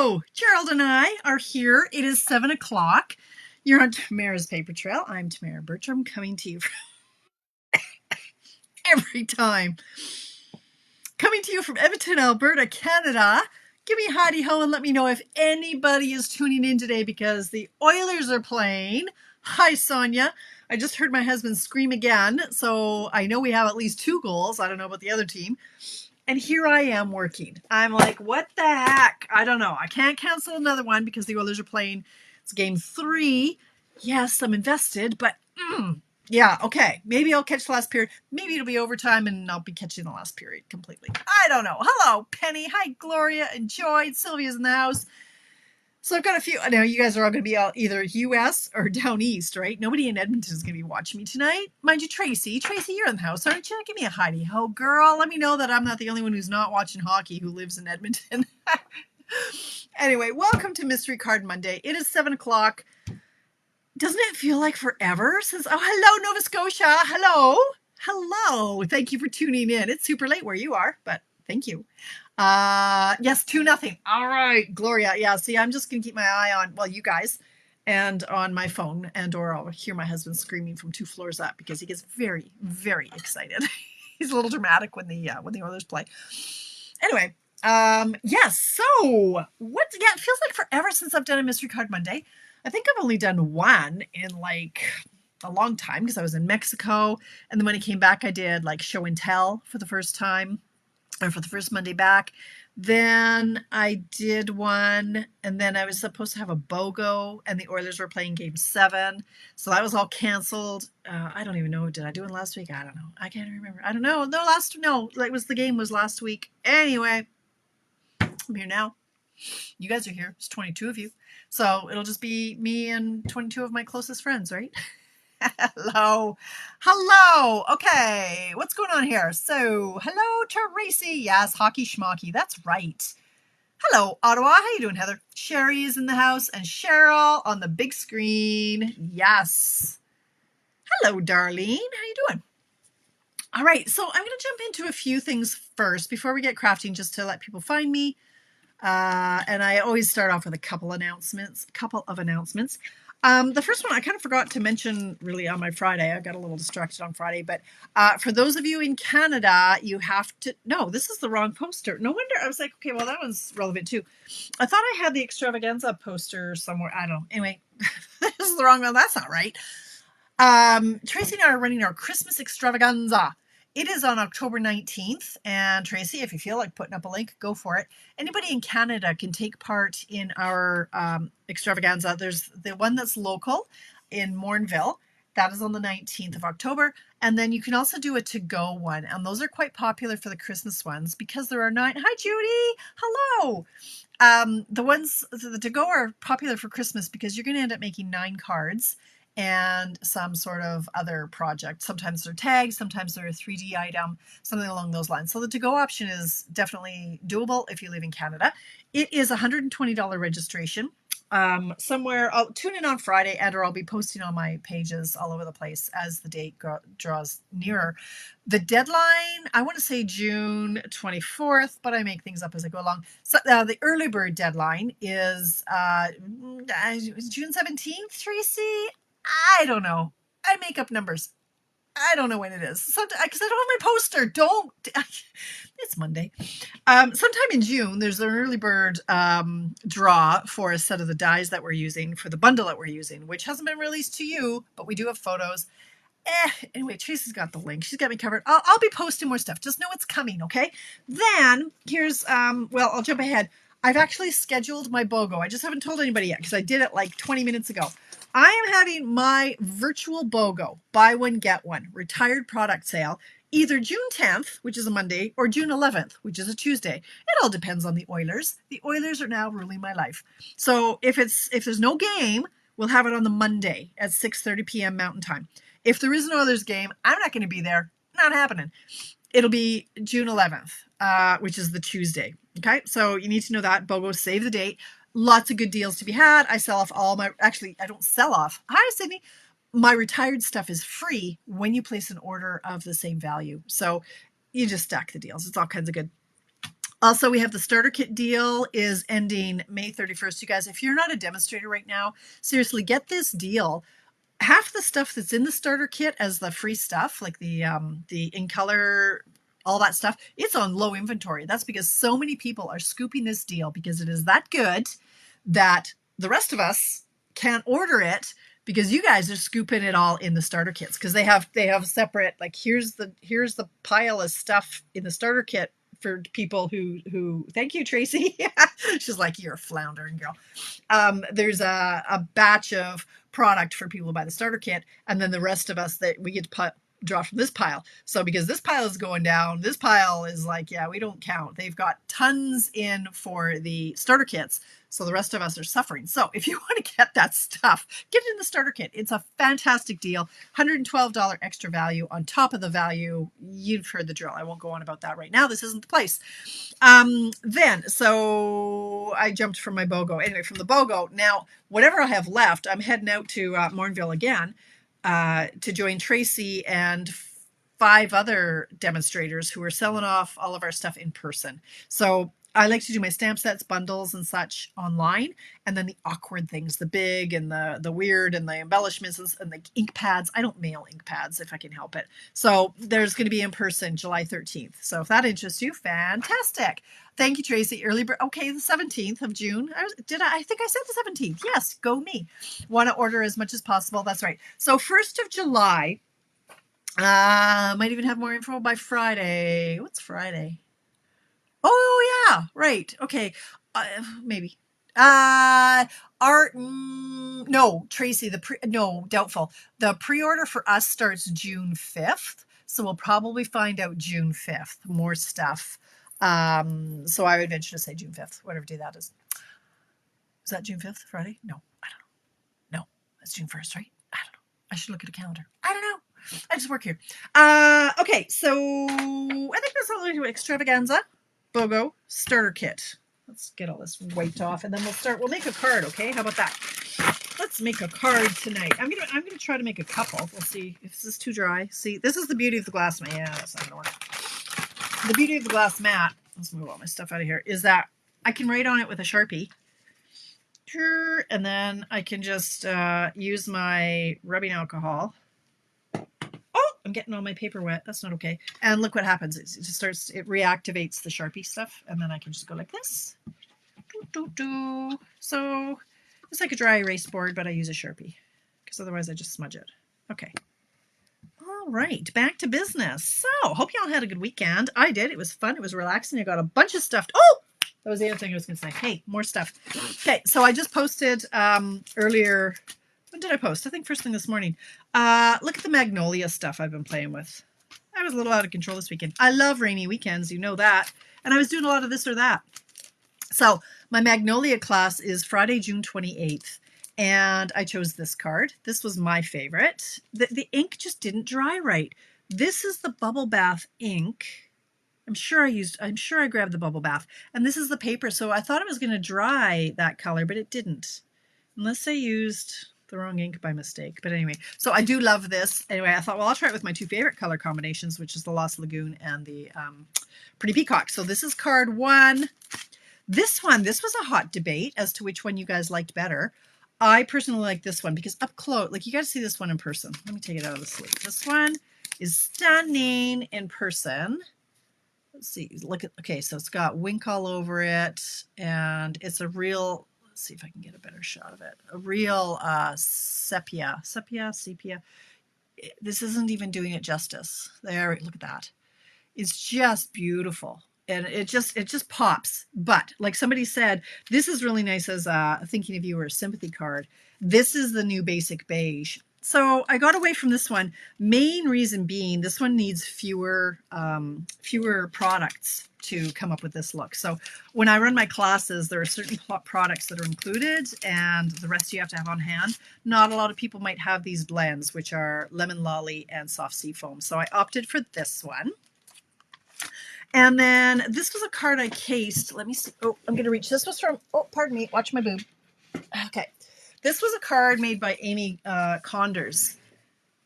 Hello, Gerald and I are here. It is 7 o'clock. You're on Tamara's Paper Trail. I'm Tamara Bertram, coming to you every time. Coming to you from Edmonton, Alberta, Canada. Give me a hidey ho and let me know if anybody is tuning in today because the Oilers are playing. Hi, Sonia. I just heard my husband scream again, so I know we have at least 2 goals. I don't know about the other team. And here I am working. I'm like, what the heck? I don't know. I can't cancel another one because the Oilers are playing. It's game 3. Yes, I'm invested, but yeah, okay. Maybe I'll catch the last period. Maybe it'll be overtime and I'll be catching the last period completely. I don't know. Hello, Penny. Hi, Gloria and Joy. Sylvia's in the house. So I've got a few. I know you guys are all going to be either US or down east, right? Nobody in Edmonton is going to be watching me tonight. Mind you, Tracy. Tracy, you're in the house, aren't you? Give me a hidey ho, girl. Let me know that I'm not the only one who's not watching hockey who lives in Edmonton. Anyway, welcome to Mystery Card Monday. It is 7 o'clock. Doesn't it feel like forever since... Oh, hello, Nova Scotia. Hello. Hello. Thank you for tuning in. It's super late where you are, but thank you. Yes, 2-0. All right, Gloria. Yeah, see, I'm just gonna keep my eye on, well, you guys, and on my phone, and or I'll hear my husband screaming from 2 floors up because he gets very, very excited. He's a little dramatic when the Oilers play. Anyway, yes. So what? Yeah, it feels like forever since I've done a Mystery Card Monday. I think I've only done one in like a long time because I was in Mexico, and then when I came back, I did like show and tell for the first time. Or for the first Monday back. Then I did one, and then I was supposed to have a BOGO, and the Oilers were playing game 7. So that was all canceled. I don't even know. Did I do it last week? I don't know. I can't remember. I don't know. No, the game was last week. Anyway, I'm here now. You guys are here. It's 22 of you. So it'll just be me and 22 of my closest friends, right? Hello. Okay, what's going on here? So, hello, Tracy. Yes, hockey schmocky. That's right. Hello, Ottawa. How you doing, Heather? Sherry is in the house, and Cheryl on the big screen. Yes. Hello, Darlene. How you doing? All right, so I'm going to jump into a few things first before we get crafting, just to let people find me. And I always start off with a couple of announcements. The first one I kind of forgot to mention really on my Friday. I got a little distracted on Friday, but for those of you in Canada, you have to... No, this is the wrong poster. No wonder. I was like, okay, well, that one's relevant too. I thought I had the extravaganza poster somewhere. I don't know. Anyway, this is the wrong one. That's not right. Tracy and I are running our Christmas extravaganza. It is on October 19th, and Tracy, if you feel like putting up a link, go for it. Anybody in Canada can take part in our extravaganza. There's the one that's local in Mornville. That is on the 19th of October. And then you can also do a to-go one, and those are quite popular for the Christmas ones because there are 9... Hi, Judy! Hello! The to-go are popular for Christmas because you're going to end up making 9 cards and some sort of other project. Sometimes they're tags, sometimes they're a 3D item, something along those lines. So the to-go option is definitely doable if you live in Canada. It is $120 registration. Somewhere, I'll tune in on Friday, and or I'll be posting on my pages all over the place as the date draws nearer. The deadline, I want to say June 24th, but I make things up as I go along. So the early bird deadline is June 17th, Tracy? I don't know. I make up numbers. I don't know when it is. Because I don't have my poster. It's Monday. Sometime in June, there's an early bird draw for a set of the dies that we're using for the bundle that we're using, which hasn't been released to you, but we do have photos. Anyway, Tracy's got the link. She's got me covered. I'll be posting more stuff. Just know it's coming, okay? Then here's, well, I'll jump ahead. I've actually scheduled my BOGO. I just haven't told anybody yet because I did it like 20 minutes ago. I am having my virtual BOGO, buy one, get one, retired product sale, either June 10th, which is a Monday, or June 11th, which is a Tuesday. It all depends on the Oilers. The Oilers are now ruling my life. So if there's no game, we'll have it on the Monday at 6:30 p.m. Mountain Time. If there is an Oilers game, I'm not going to be there. Not happening. It'll be June 11th, which is the Tuesday. Okay, so you need to know that. BOGO, save the date. Lots of good deals to be had. I sell off all my... Actually, I don't sell off. Hi, Sydney. My retired stuff is free when you place an order of the same value. So you just stack the deals. It's all kinds of good. Also, we have the starter kit deal is ending May 31st. You guys, if you're not a demonstrator right now, seriously, get this deal. Half the stuff that's in the starter kit as the free stuff, like the in color, all that stuff, it's on low inventory. That's because so many people are scooping this deal because it is that good that the rest of us can't order it because you guys are scooping it all in the starter kits because they have separate, like here's the pile of stuff in the starter kit for people who thank you, Tracy. She's like, you're a floundering girl. There's a batch of product for people who buy the starter kit, and then the rest of us that we get to draw from this pile. So because this pile is going down, this pile is like, yeah, we don't count. They've got tons in for the starter kits. So the rest of us are suffering. So if you want to get that stuff, get it in the starter kit. It's a fantastic deal. $112 extra value on top of the value. You've heard the drill. I won't go on about that right now. This isn't the place. So I jumped from my BOGO. Anyway, from the BOGO, now whatever I have left, I'm heading out to Mornville again to join Tracy and 5 other demonstrators who are selling off all of our stuff in person. So I like to do my stamp sets, bundles, and such online, and then the awkward things, the big and the weird and the embellishments and the ink pads. I don't mail ink pads if I can help it. So there's going to be in person July 13th. So if that interests you, fantastic. Thank you, Tracy. Early bird. Okay, the 17th of June. I think I said the 17th. Yes, go me. Want to order as much as possible. That's right. So 1st of July. Might even have more info by Friday. What's Friday? Oh yeah, right. Okay, maybe. No, Tracy. Doubtful. The pre-order for us starts June 5th, so we'll probably find out June 5th. More stuff. So I would venture to say June 5th, whatever day that is. Is that June 5th, Friday? No, I don't know. No, that's June 1st, right? I don't know. I should look at a calendar. I don't know. I just work here. Okay, so I think that's all we do. Extravaganza. BOGO starter kit. Let's get all this wiped off, and then we'll make a card. Okay, how about that? Let's make a card tonight. I'm gonna try to make a couple. We'll see if this is too dry. See, this is the beauty of the glass mat. Yeah, that's not gonna work. The beauty of the glass mat, let's move all my stuff out of here, is that I can write on it with a Sharpie, and then I can just use my rubbing alcohol. I'm getting all my paper wet. That's not okay. And look what happens. It just starts, it reactivates the Sharpie stuff. And then I can just go like this. So it's like a dry erase board, but I use a Sharpie because otherwise I just smudge it. Okay. All right. Back to business. So hope y'all had a good weekend. I did. It was fun. It was relaxing. I got a bunch of stuff. Oh, that was the other thing I was going to say. Hey, more stuff. Okay. So I just posted earlier. When did I post? I think first thing this morning. Look at the magnolia stuff I've been playing with. I was a little out of control this weekend. I love rainy weekends, you know that. And I was doing a lot of this or that. So my magnolia class is Friday, June 28th. And I chose this card. This was my favorite. The ink just didn't dry right. This is the Bubble Bath ink. I'm sure I grabbed the Bubble Bath. And this is the paper. So I thought it was going to dry that color, but it didn't. Unless I used the wrong ink by mistake. But anyway, so I do love this. Anyway, I thought, well, I'll try it with my 2 favorite color combinations, which is the Lost Lagoon and the Pretty Peacock. So this is card 1. This was a hot debate as to which one you guys liked better. I personally like this one because up close, like you got to see this one in person. Let me take it out of the sleeve. This one is stunning in person. Let's see. Okay, so it's got wink all over it, and it's a real. Let's see if I can get a better shot of it. A real sepia. This isn't even doing it justice. There, look at that. It's just beautiful. And it just pops. But like somebody said, this is really nice as thinking of you or a sympathy card. This is the new basic beige. So I got away from this one. Main reason being this one needs fewer products to come up with this look. So when I run my classes, there are certain products that are included and the rest you have to have on hand. Not a lot of people might have these blends, which are Lemon Lolly and Soft Sea Foam. So I opted for this one. And then this was a card I cased. Let me see. Oh, I'm going to reach. This was from, oh, pardon me. Watch my boob. Okay. This was a card made by Amy Condors.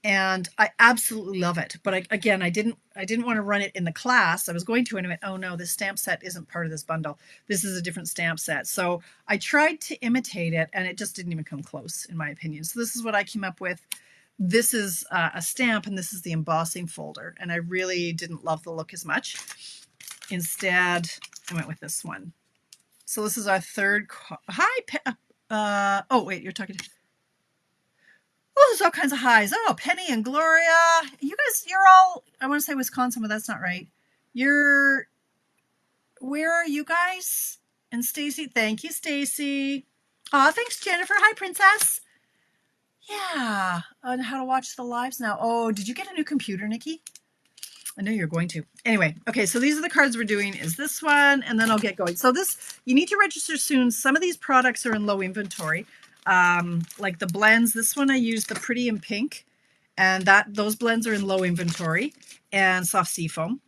and I absolutely love it. But again, I didn't want to run it in the class. I was going to, and I went, oh no, this stamp set isn't part of this bundle. This is a different stamp set. So I tried to imitate it, and it just didn't even come close, in my opinion. So this is what I came up with. This is a stamp, and this is the embossing folder, and I really didn't love the look as much. Instead, I went with this one. So this is our third. Hi, oh wait, you're talking to. Oh, there's all kinds of highs. Oh, Penny and Gloria. You guys, you're all, I want to say Wisconsin, but that's not right. Where are you guys? And Stacy, thank you, Stacy. Oh, thanks, Jennifer. Hi, Princess. Yeah, on how to watch the lives now. Oh, did you get a new computer, Nikki? I know you're going to. Anyway, okay, so these are the cards we're doing. Is this one, and then I'll get going. So this, you need to register soon. Some of these products are in low inventory. Like the blends, this one I used the Pretty in Pink, and those blends are in low inventory, and Soft Sea Foam.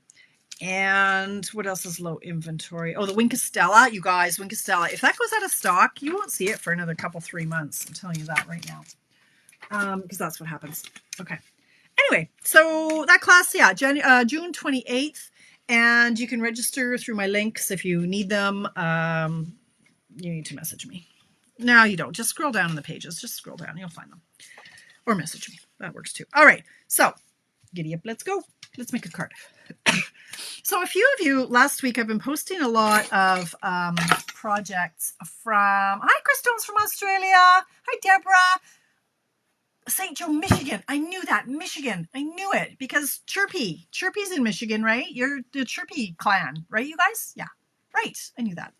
And what else is low inventory? Oh, the Wink Stella, you guys, Wink Stella. If that goes out of stock, you won't see it for another couple, 3 months. I'm telling you that right now. Because that's what happens. Okay. Anyway, so that class, yeah, June 28th, and you can register through my links if you need them. You need to message me. No, you don't. Just scroll down in the pages. Just scroll down. You'll find them. Or message me. That works too. All right. So, giddy up. Let's go. Let's make a card. So a few of you, last week, I've been posting a lot of projects from, hi, Christone's from Australia. Hi, Deborah. St. Joe, Michigan. I knew that. Michigan. I knew it because Chirpy's in Michigan, right? You're the Chirpy clan, right, you guys? Yeah. Right. I knew that.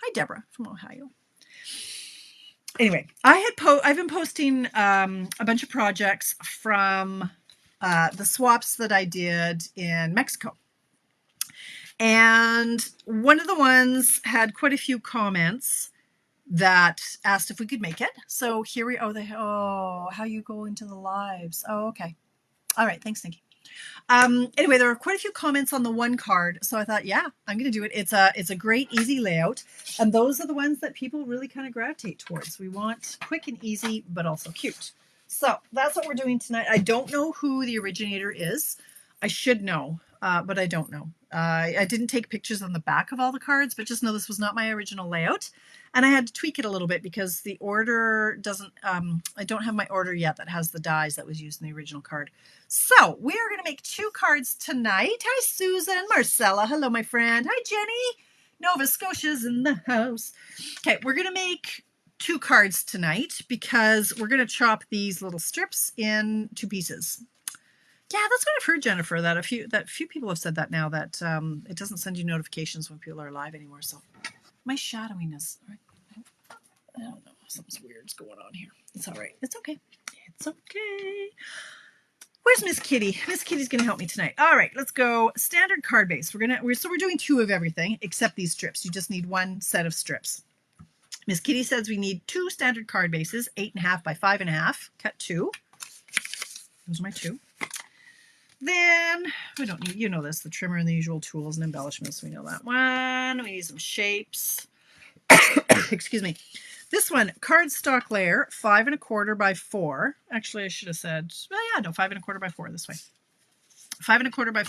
Hi, Deborah from Ohio. Anyway, I've been posting a bunch of projects from the swaps that I did in Mexico. And one of the ones had quite a few comments that asked if we could make it. So here we how you go into the lives. Oh, okay. All right. Thanks, Nikki. Anyway, there were quite a few comments on the one card. So I thought, yeah, I'm going to do it. It's a great, easy layout. And those are the ones that people really kind of gravitate towards. We want quick and easy, but also cute. So that's what we're doing tonight. I don't know who the originator is. I should know, but I don't know. I didn't take pictures on the back of all the cards, but just know this was not my original layout. And I had to tweak it a little bit because the order doesn't, I don't have my order yet that has the dies that was used in the original card. So we are going to make 2 cards tonight. Hi, Susan. Marcella. Hello, my friend. Hi, Jenny. Nova Scotia's in the house. Okay, we're going to make 2 cards tonight because we're going to chop these little strips in 2 pieces. Yeah, that's what I've heard, Jennifer, that a few people have said that now, that it doesn't send you notifications when people are live anymore. So my shadowiness, I don't know, something's weird's going on here. It's all right. It's okay. It's okay. Where's Miss Kitty? Miss Kitty's going to help me tonight. All right, let's go. Standard card base. We're doing 2 of everything except these strips. You just need 1 set of strips. Miss Kitty says we need 2 standard card bases, 8.5 by 5.5. Cut 2. Those are my 2. Then we don't need, you know this, the trimmer and the usual tools and embellishments. We know that one. We need some shapes. Excuse me. This one, cardstock layer, 5 1/4 by 4. Actually, I should have said, well, yeah, no, 5 1/4 by 4 this way. 5 1/4 by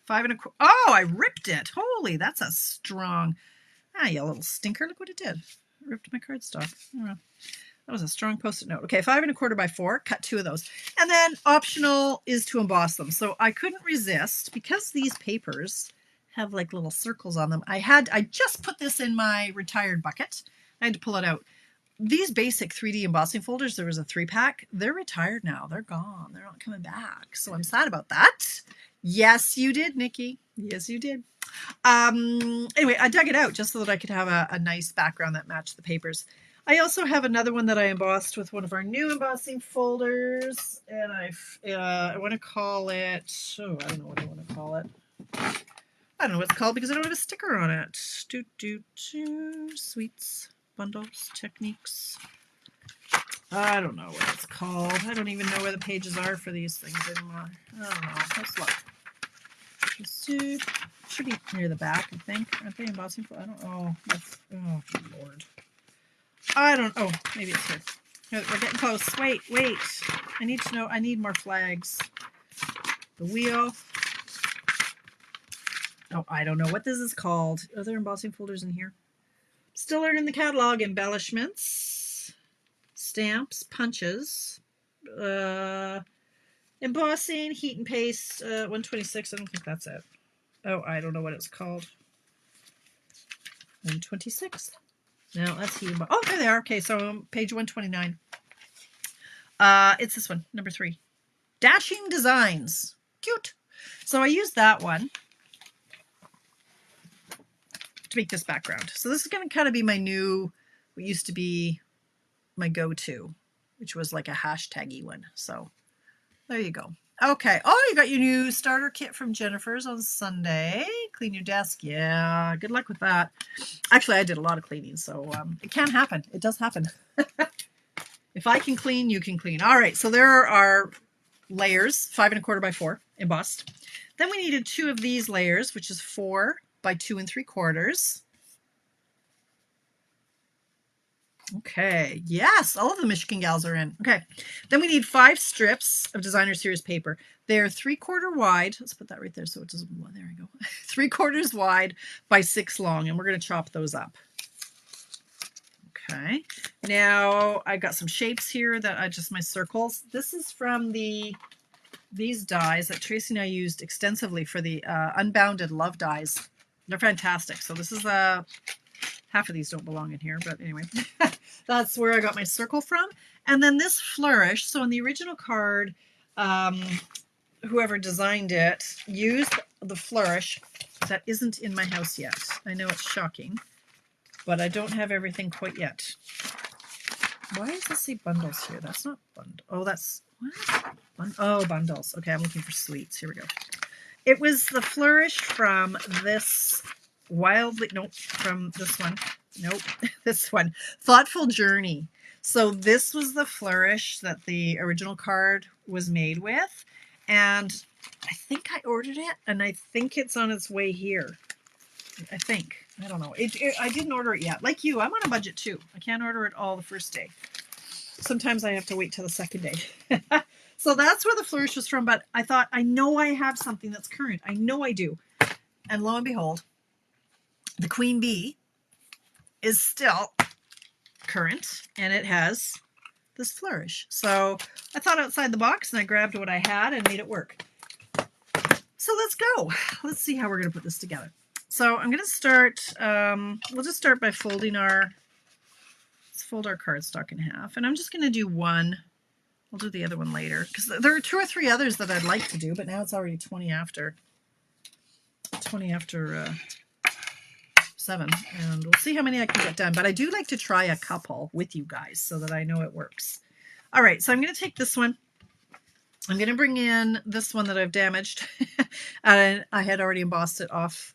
5 1/4. Oh, I ripped it. Holy, that's a strong. You little stinker. Look what it did. I ripped my cardstock. Oh, that was a strong post-it note. Okay, 5 1/4 by 4. Cut 2 of those. And then optional is to emboss them. So I couldn't resist, because these papers have like little circles on them. I just put this in my retired bucket. I had to pull it out. These basic 3D embossing folders, there was a 3-pack. They're retired now. They're gone. They're not coming back. So I'm sad about that. Yes, you did, Nikki. Yes, you did. Anyway, I dug it out just so that I could have a nice background that matched the papers. I also have another one that I embossed with one of our new embossing folders, and I want to call it, I don't know what I want to call it. I don't know what it's called because I don't have a sticker on it. Sweets, bundles, techniques. I don't know what it's called. I don't even know where the pages are for these things anymore. I don't know. Let's look. Should be near the back, I think. Aren't they embossing? I don't know. Oh, Lord. I don't. Oh, maybe it's here. We're getting close. Wait. I need to know. I need more flags. The wheel. Oh, I don't know what this is called. Are there embossing folders in here? Still learning the catalog. Embellishments, stamps, punches, embossing, heat and paste, 126. I don't think that's it. Oh, I don't know what it's called. 126. No, that's heat. Oh, there they are. Okay, so page 129. It's this one, number 3. Dashing Designs. Cute. So I used that one to make this background. So this is going to kind of be my new, what used to be my go-to, which was like a hashtaggy one. So there you go. Okay. Oh, you got your new starter kit from Jennifer's on Sunday. Clean your desk. Yeah. Good luck with that. Actually, I did a lot of cleaning, so it can happen. It does happen. If I can clean, you can clean. All right. So there are layers, 5 1/4 by 4 embossed. Then we needed 2 of these layers, which is 4 by 2 3/4. Okay, yes, all of the Michigan gals are in. Okay, then we need 5 strips of designer series paper. They're 3/4 wide. Let's put that right there so it doesn't, there we go. 3/4 wide by 6 long, and we're going to chop those up. Okay, now I've got some shapes here that I just, my circles. This is from these dies that Tracy and I used extensively for the Unbounded Love dies. They're fantastic. So this is half of these don't belong in here, but anyway, that's where I got my circle from. And then this flourish. So in the original card, whoever designed it used the flourish that isn't in my house yet. I know it's shocking, but I don't have everything quite yet. Why does this say bundles here? That's not bundle. Oh, that's what? Oh, bundles. Okay, I'm looking for sweets. Here we go. It was the flourish from this from this one. Nope, this one. Thoughtful Journey. So this was the flourish that the original card was made with. And I think I ordered it, and I think it's on its way here. I think. I don't know. I didn't order it yet. Like you, I'm on a budget too. I can't order it all the first day. Sometimes I have to wait till the second day. So that's where the flourish was from, but I thought, I know I have something that's current. I know I do. And lo and behold, the Queen Bee is still current, and it has this flourish. So I thought outside the box, and I grabbed what I had and made it work. So let's go. Let's see how we're going to put this together. So I'm going to start, we'll just start by folding let's fold our cardstock in half. And I'm just going to do one. I'll do the other one later, because there are 2 or 3 others that I'd like to do, but now it's already 20 after 7, and we'll see how many I can get done. But I do like to try a couple with you guys so that I know it works. All right, so I'm going to take this one. I'm going to bring in this one that I've damaged. And I had already embossed it off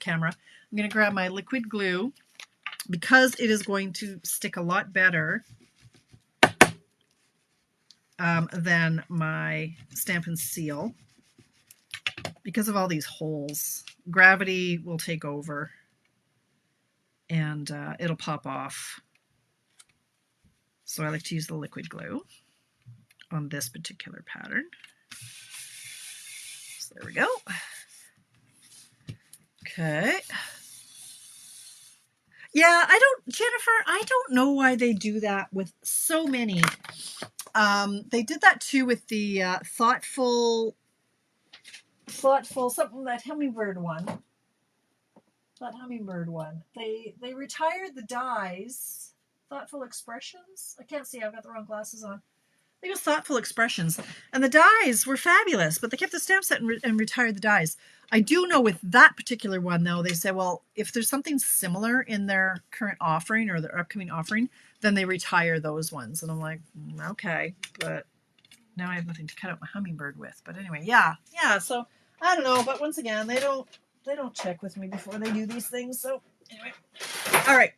camera. I'm going to grab my liquid glue, because it is going to stick a lot better than my Stampin' Seal. Because of all these holes, gravity will take over, and it'll pop off. So I like to use the liquid glue on this particular pattern. So there we go. Okay. Yeah, Jennifer, I don't know why they do that with so many. They did that too with the thoughtful, something, that hummingbird one. That hummingbird one. They retired the dies. Thoughtful Expressions. I can't see. I've got the wrong glasses on. They was Thoughtful Expressions, and the dies were fabulous, but they kept the stamp set and retired the dies. I do know with that particular one, though, they said, well, if there's something similar in their current offering or their upcoming offering, then they retire those ones. And I'm like, okay, but now I have nothing to cut out my hummingbird with. But anyway, yeah. So I don't know, but once again, they don't check with me before they do these things. So anyway, all right.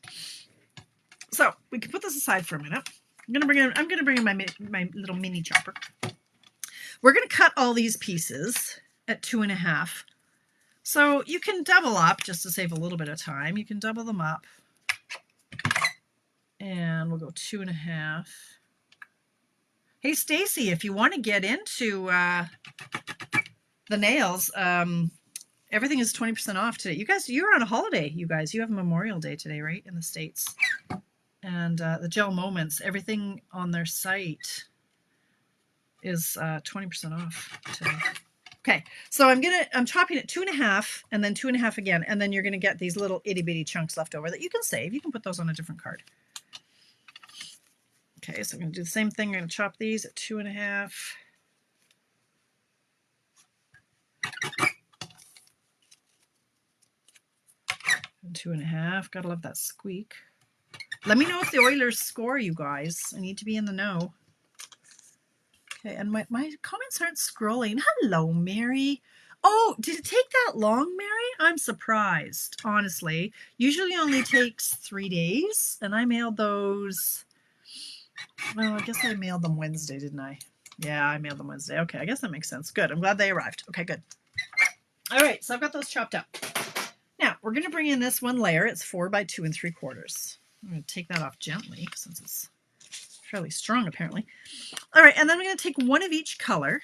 So we can put this aside for a minute. I'm gonna bring in my little mini chopper. We're gonna cut all these pieces at 2.5. So you can double up just to save a little bit of time. You can double them up And we'll go 2.5. Hey, Stacy, if you want to get into the nails, everything is 20% off today. You guys, you're on a holiday, you guys. You have Memorial Day today, right, in the States. And the Gel Moments, everything on their site is 20% off today. Okay, so I'm chopping it 2.5 and then 2.5 again, and then you're gonna get these little itty bitty chunks left over that you can save. You can put those on a different card. Okay, so I'm gonna do the same thing. I'm gonna chop these at 2.5. And 2.5. Gotta love that squeak. Let me know if the Oilers score, you guys. I need to be in the know. Okay, and my comments aren't scrolling. Hello, Mary. Oh, did it take that long, Mary? I'm surprised, honestly. Usually only takes 3 days, and I mailed those. Well, I guess I mailed them Wednesday, didn't I? Yeah, I mailed them Wednesday. Okay, I guess that makes sense. Good. I'm glad they arrived. Okay, good. All right, so I've got those chopped up. Now, we're going to bring in this one layer. It's 4 by 2 3/4. I'm going to take that off gently since it's fairly strong, apparently. All right, and then I'm going to take one of each color.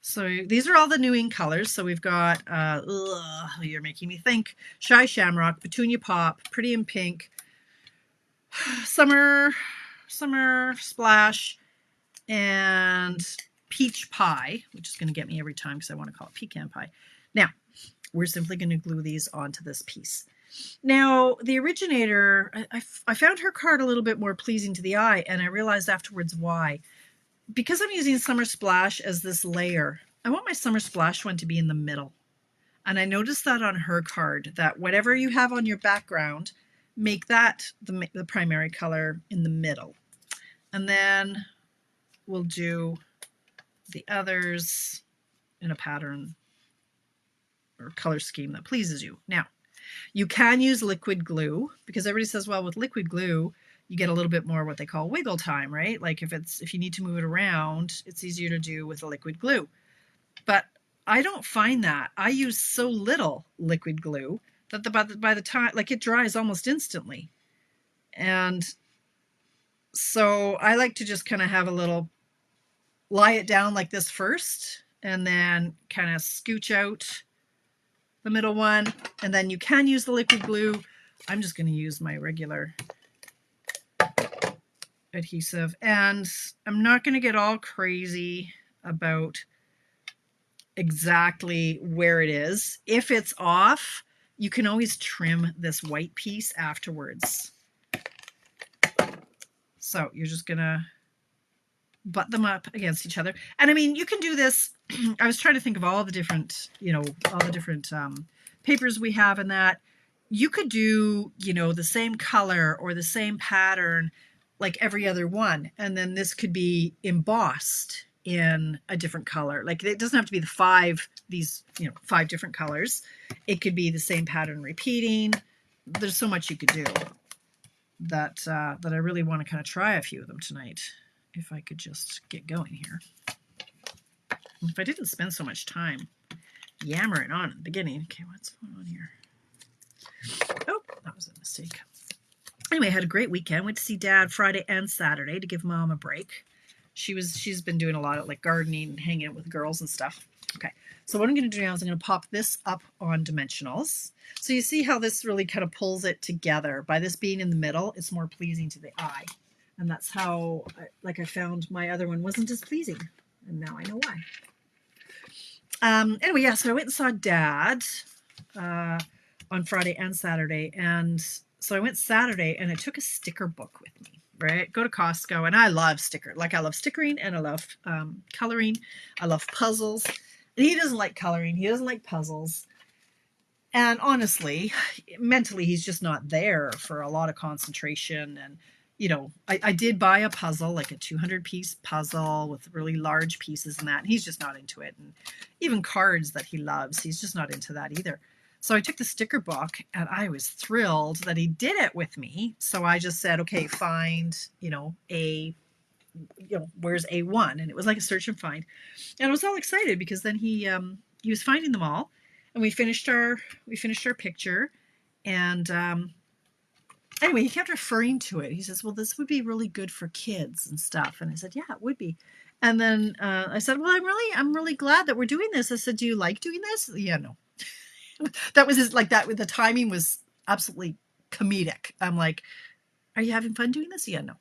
So these are all the new ink colors. So we've got, you're making me think, Shy Shamrock, Petunia Pop, Pretty in Pink, Summer Splash, and Peach Pie, which is going to get me every time because I want to call it Pecan Pie. Now, we're simply going to glue these onto this piece. Now, the originator, I found her card a little bit more pleasing to the eye, and I realized afterwards why. Because I'm using Summer Splash as this layer, I want my Summer Splash one to be in the middle. And I noticed that on her card, that whatever you have on your background, make that the primary color in the middle. And then we'll do the others in a pattern or color scheme that pleases you. Now, you can use liquid glue because everybody says, well, with liquid glue, you get a little bit more what they call wiggle time, right? Like if you need to move it around, it's easier to do with a liquid glue. But I don't find that. I use so little liquid glue that by the time, like it dries almost instantly. And so I like to just kind of have a little, lie it down like this first, and then kind of scooch out the middle one, and then you can use the liquid glue. I'm just going to use my regular adhesive, and I'm not going to get all crazy about exactly where it is. If it's off, you can always trim this white piece afterwards. So you're just going to butt them up against each other. And I mean, you can do this. I was trying to think of all the different, all the different papers we have in that. You could do, the same color or the same pattern like every other one. And then this could be embossed in a different color. Like it doesn't have to be these 5 different colors. It could be the same pattern repeating. There's so much you could do that I really want to kind of try a few of them tonight. If I could just get going here. If I didn't spend so much time yammering on in the beginning. Okay, what's going on here? Oh, that was a mistake. Anyway, I had a great weekend. Went to see Dad Friday and Saturday to give Mom a break. She's been doing a lot of like gardening and hanging out with girls and stuff. Okay, so what I'm going to do now is I'm going to pop this up on dimensionals. So you see how this really kind of pulls it together. By this being in the middle, it's more pleasing to the eye. And that's how, I found my other one wasn't as pleasing. And now I know why. Anyway, yeah, so I went and saw Dad on Friday and Saturday. And so I went Saturday and I took a sticker book with me, right? Go to Costco, and I love sticker. Like I love stickering and I love coloring. I love puzzles. And he doesn't like coloring. He doesn't like puzzles. And honestly, mentally, he's just not there for a lot of concentration. And I did buy a puzzle, like a 200-piece puzzle with really large pieces and that. And he's just not into it. And even cards that he loves, he's just not into that either. So I took the sticker book and I was thrilled that he did it with me. So I just said, okay, find, where's A1? And it was like a search and find. And I was all excited because then he was finding them all. And we finished our picture. And anyway, he kept referring to it. He says, well, this would be really good for kids and stuff. And I said, yeah, it would be. And then I said, well, I'm really glad that we're doing this. I said, do you like doing this? Yeah, no. That was like that. The timing was absolutely comedic. I'm like, are you having fun doing this? Yeah, no.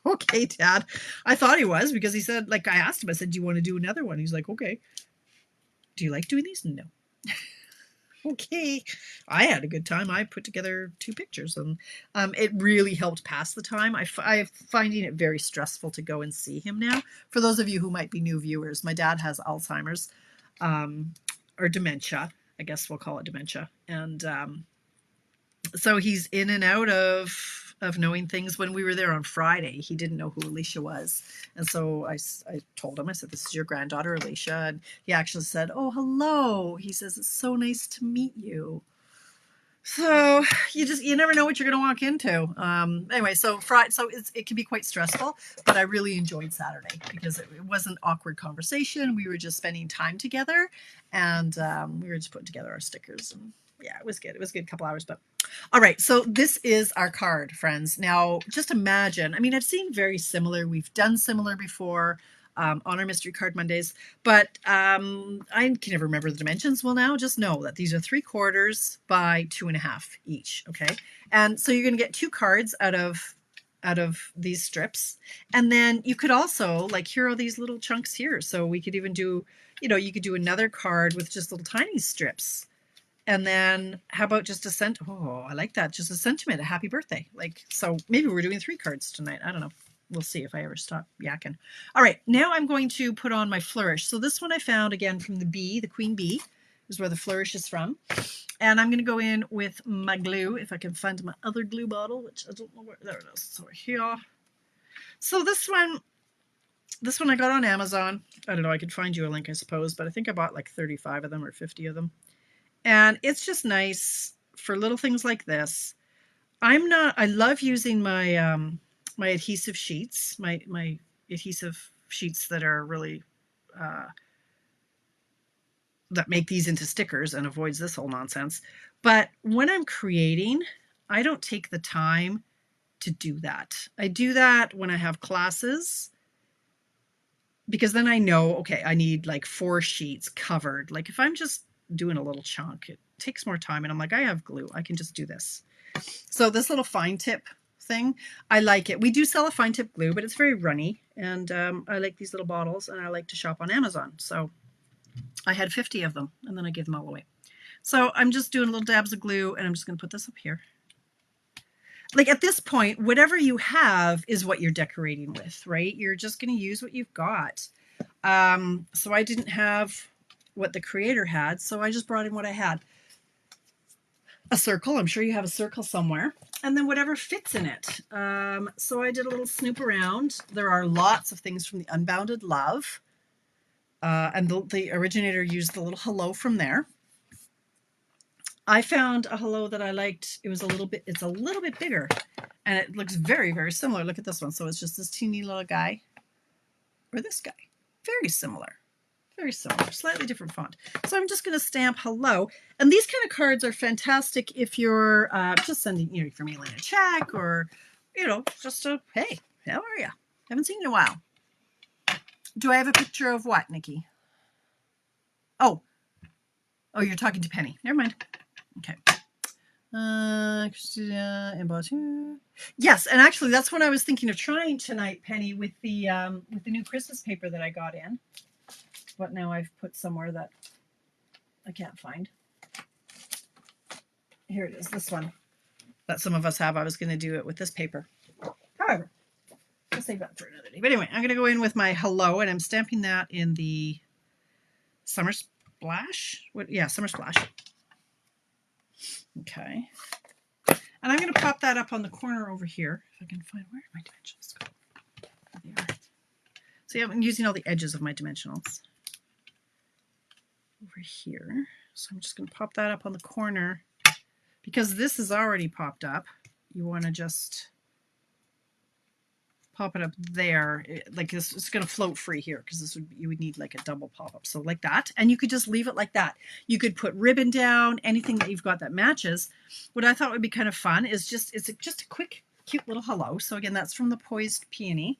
Okay, Dad. I thought he was, because he said, like, I asked him, I said, do you want to do another one? He's like, okay. Do you like doing these? No. Okay. I had a good time. I put together 2 pictures, and it really helped pass the time. I'm finding it very stressful to go and see him now. For those of you who might be new viewers, my dad has Alzheimer's, or dementia. I guess we'll call it dementia. And so he's in and out of knowing things. When we were there on Friday, he didn't know who Alicia was. And so I told him, I said, this is your granddaughter, Alicia. And he actually said, oh, hello. He says, it's so nice to meet you. So you never know what you're going to walk into. Anyway, so it can be quite stressful, but I really enjoyed Saturday because it wasn't awkward conversation. We were just spending time together, and we were just putting together our stickers, and yeah, it was good. It was a good couple hours, but all right. So this is our card, friends. Now, just imagine, I mean, I've seen very similar. We've done similar before on our Mystery Card Mondays, but I can never remember the dimensions. Well, now just know that these are 3/4 by 2.5 each. Okay. And so you're going to get 2 cards out of these strips. And then you could also, like, here are these little chunks here. So we could even do, you could do another card with just little tiny strips. And then how about just a cent? Oh, I like that. Just a sentiment, a happy birthday. Like, so maybe we're doing 3 cards tonight. I don't know. We'll see if I ever stop yakking. All right, now I'm going to put on my flourish. So this one I found again from the Queen Bee is where the flourish is from. And I'm going to go in with my glue, if I can find my other glue bottle, which I don't know where. There it is. So here. So this one I got on Amazon. I don't know. I could find you a link, I suppose, but I think I bought like 35 of them or 50 of them. And it's just nice for little things like this. I love using my my adhesive sheets, my adhesive sheets that are really that make these into stickers and avoids this whole nonsense. But when I'm creating, I don't take the time to do that. I do that when I have classes, because then I know, okay, I need like 4 sheets covered. Like if I'm just doing a little chunk, it takes more time, and I'm like, I have glue, I can just do this. So this little fine tip thing, I like it. We do sell a fine tip glue, but it's very runny, and I like these little bottles, and I like to shop on Amazon. So I had 50 of them, and then I gave them all away. So I'm just doing little dabs of glue, and I'm just going to put this up here. Like at this point, whatever you have is what you're decorating with, right? You're just going to use what you've got. So I didn't have what the creator had, so I just brought in what I had. A circle. I'm sure you have a circle somewhere. And then whatever fits in it. So I did a little snoop around. There are lots of things from the Unbounded Love. And the originator used the little hello from there. I found a hello that I liked. It's a little bit bigger, and it looks very, very similar. Look at this one. So it's just this teeny little guy, or this guy. Very similar. Very similar, slightly different font. So I'm just going to stamp hello. And these kind of cards are fantastic if you're just sending, if you're mailing a check, or, just a, hey, how are you? Haven't seen you in a while. Do I have a picture of what, Nikki? Oh, you're talking to Penny. Never mind. Okay. Yes, and actually that's what I was thinking of trying tonight, Penny, with the new Christmas paper that I got in. But now I've put somewhere that I can't find. Here it is, this one that some of us have. I was going to do it with this paper. However, I'll save that for another day. But anyway, I'm going to go in with my hello, and I'm stamping that in the Summer Splash. Summer Splash. Okay. And I'm going to pop that up on the corner over here. If I can find, where are my dimensionals go? There they are. So yeah, I'm using all the edges of my dimensionals over here. So I'm just going to pop that up on the corner. Because this is already popped up, you want to just pop it up there. Like this, it's going to float free here because this would, you would need like a double pop up. So like that. And you could just leave it like that. You could put ribbon down, anything that you've got that matches. What I thought would be kind of fun is just a quick, cute little hello. So again, that's from the Poised Peony.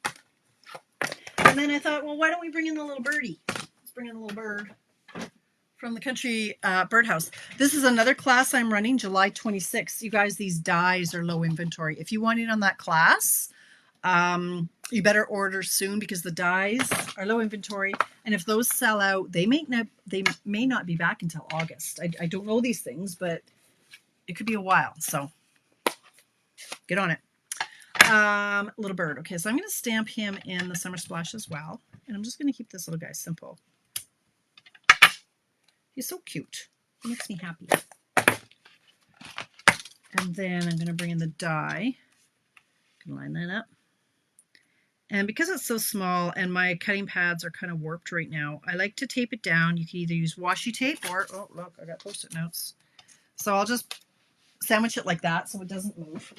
And then I thought, well, why don't we bring in the little birdie? Let's bring in the little bird from the Country Birdhouse. This is another class I'm running July 26th. You guys, these dies are low inventory. If you want in on that class, you better order soon because the dies are low inventory. And if those sell out, they may not be back until August. I don't know these things, but it could be a while. So get on it. Little bird. Okay, so I'm going to stamp him in the Summer Splash as well. And I'm just going to keep this little guy simple. He's so cute. He makes me happy. And then I'm going to bring in the die. Can line that up. And because it's so small and my cutting pads are kind of warped right now, I like to tape it down. You can either use washi tape or, oh, look, I got Post-it notes. So I'll just sandwich it like that so it doesn't move.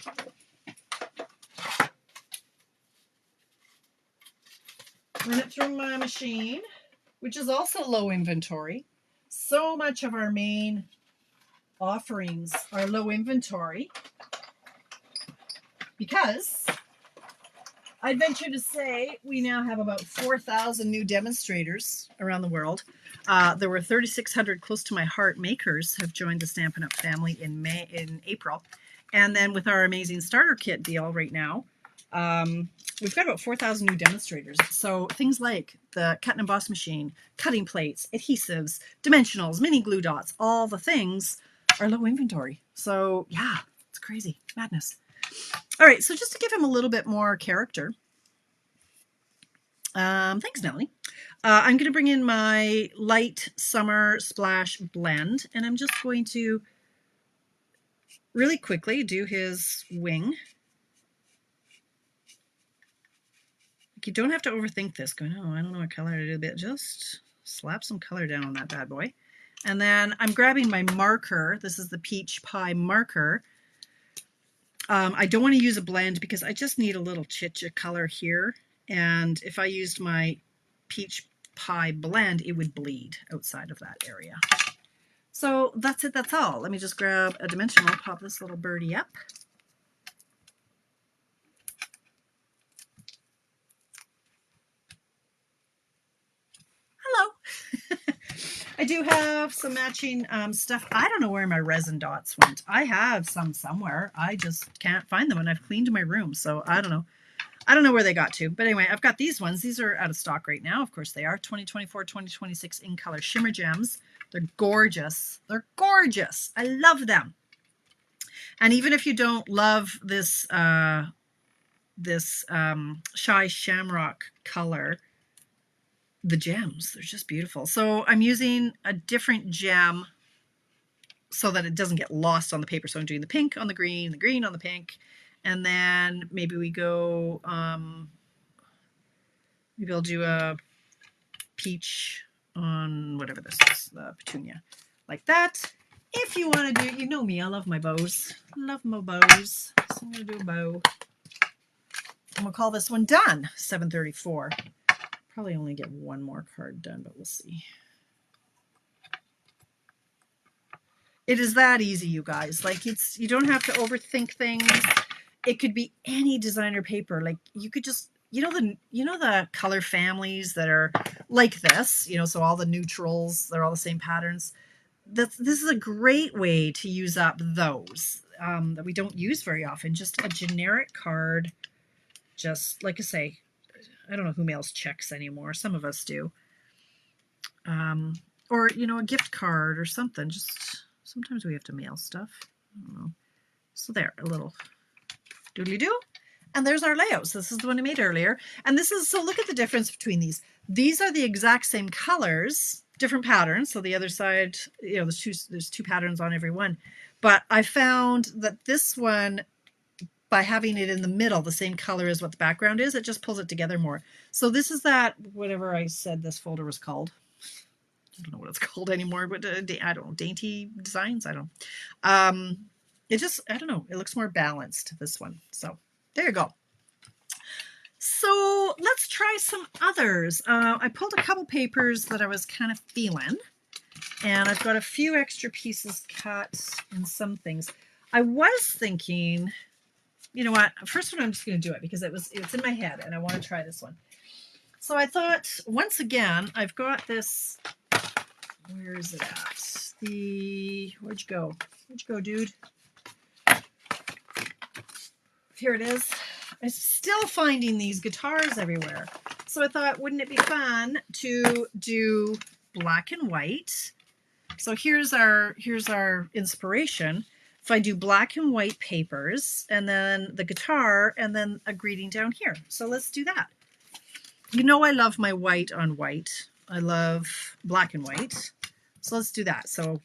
Run it through my machine, which is also low inventory. So much of our main offerings are low inventory because I'd venture to say we now have about 4,000 new demonstrators around the world. There were 3,600 close to my heart makers have joined the Stampin' Up! Family in April. And then with our amazing starter kit deal right now, we've got about 4,000 new demonstrators. So things like the cut and emboss machine, cutting plates, adhesives, dimensionals, mini glue dots, all the things are low inventory. So yeah, it's crazy, madness. All right, so just to give him a little bit more character. Thanks, Nellie. I'm going to bring in my light Summer Splash blend, and I'm just going to really quickly do his wing. You don't have to overthink this. Going, oh, I don't know what color to do. But just slap some color down on that bad boy. And then I'm grabbing my marker. This is the Peach Pie marker. I don't want to use a blend because I just need a little chicha color here. And if I used my Peach Pie blend, it would bleed outside of that area. So that's it. That's all. Let me just grab a dimensional, pop this little birdie up. Hello. I do have some matching stuff. I don't know where my resin dots went. I have some somewhere. I just can't find them, and I've cleaned my room, so I don't know. I don't know where they got to. But anyway, I've got these ones. These are out of stock right now. Of course they are. 2024, 2026 in color shimmer gems. They're gorgeous. They're gorgeous. I love them. And even if you don't love this Shy Shamrock color, the gems, they're just beautiful. So I'm using a different gem so that it doesn't get lost on the paper. So I'm doing the pink on the green on the pink, and then maybe we go, maybe I'll do a peach on whatever this is, the petunia, like that. If you want to do, you know me, I love my bows. Love my bows. So I'm going to do a bow. And we'll call this one done, 734. Probably only get one more card done, but we'll see. It is that easy, you guys. Like, it's, you don't have to overthink things. It could be any designer paper. Like, you could just, you know the color families that are like this, you know, so all the neutrals, they're all the same patterns. This is a great way to use up those that we don't use very often. Just a generic card, just like I say, I don't know who mails checks anymore. Some of us do. Or, you know, a gift card or something. Just sometimes we have to mail stuff. I don't know. So there, a little doodly-doo. And there's our layouts. This is the one I made earlier. And this is, so look at the difference between these. These are the exact same colors, different patterns. So the other side, you know, there's two patterns on every one. But I found that this one, by having it in the middle, the same color as what the background is, it just pulls it together more. So this is that, whatever I said this folder was called. I don't know what it's called anymore, but I don't know, dainty designs, I don't know. It just, I don't know, it looks more balanced, this one. So there you go. So let's try some others. I pulled a couple papers that I was kind of feeling, and I've got a few extra pieces cut and some things. I was thinking, you know what, first one I'm just going to do it because it's in my head and I want to try this one. So I thought, once again, I've got this, where is it at? Where'd you go? Where'd you go, dude? Here it is. I'm still finding these guitars everywhere. So I thought, wouldn't it be fun to do black and white? So here's our inspiration. If I do black and white papers and then the guitar and then a greeting down here. So let's do that. You know I love my white on white. I love black and white. So let's do that. So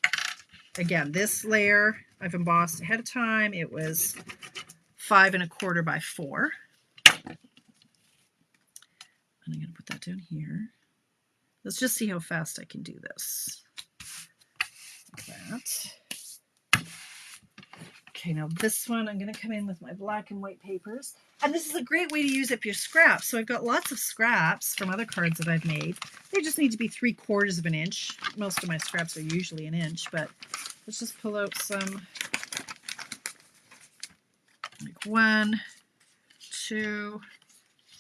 again, this layer I've embossed ahead of time. It was 5 1/4 by 4. And I'm going to put that down here. Let's just see how fast I can do this. Like that. Okay, now this one, I'm going to come in with my black and white papers. And this is a great way to use up your scraps. So I've got lots of scraps from other cards that I've made. They just need to be 3/4 of an inch. Most of my scraps are usually an inch, but let's just pull out some, like 1, 2,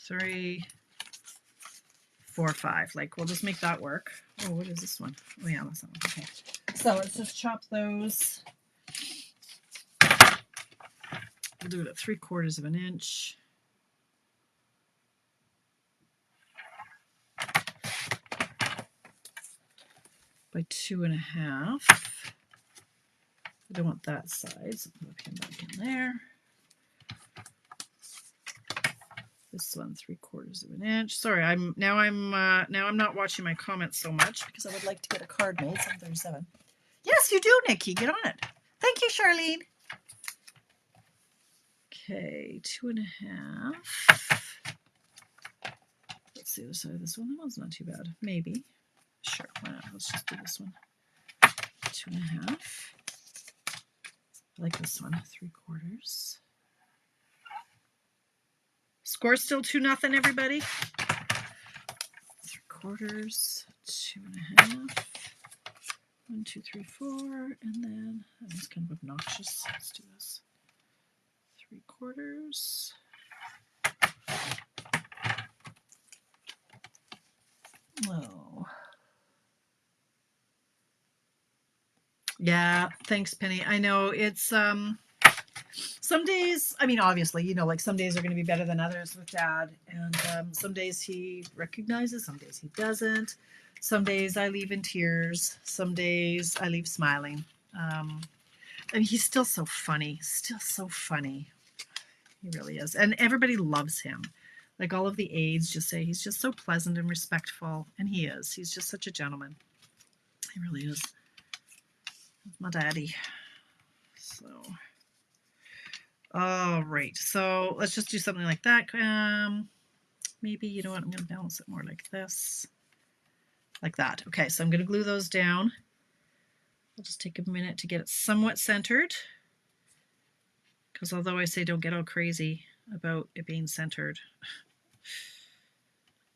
3, 4, 5. Like, we'll just make that work. Oh, what is this one? Oh yeah, that's that one. Okay. So let's just chop those. We'll do it at 3/4 of an inch. By 2 1/2. I don't want that side, so put him back in there. This one 3/4 of an inch. Sorry, now I'm not watching my comments so much because I would like to get a card made. 737. Yes, you do, Nikki. Get on it. Thank you, Charlene. Okay, 2 1/2. Let's see the other side of this one. That one's not too bad. Maybe. Sure, why not? Let's just do this one. 2 1/2. I like this one. 3/4. Score still 2-0, everybody. 3/4, 2 1/2. 1, 2, 3, 4, and then that was kind of obnoxious. Let's do this. 3/4. Oh. Yeah, thanks, Penny. I know it's some days, I mean, obviously, you know, like some days are going to be better than others with Dad, and some days he recognizes, some days he doesn't. Some days I leave in tears, some days I leave smiling. And he's still so funny, He really is. And everybody loves him. Like all of the aides just say he's just so pleasant and respectful, and he is. He's just such a gentleman. He really is. My daddy. So, all right. So let's just do something like that. Maybe, you know what? I'm going to balance it more like this. Like that. Okay, so I'm going to glue those down. I'll just take a minute to get it somewhat centered. Because although I say don't get all crazy about it being centered,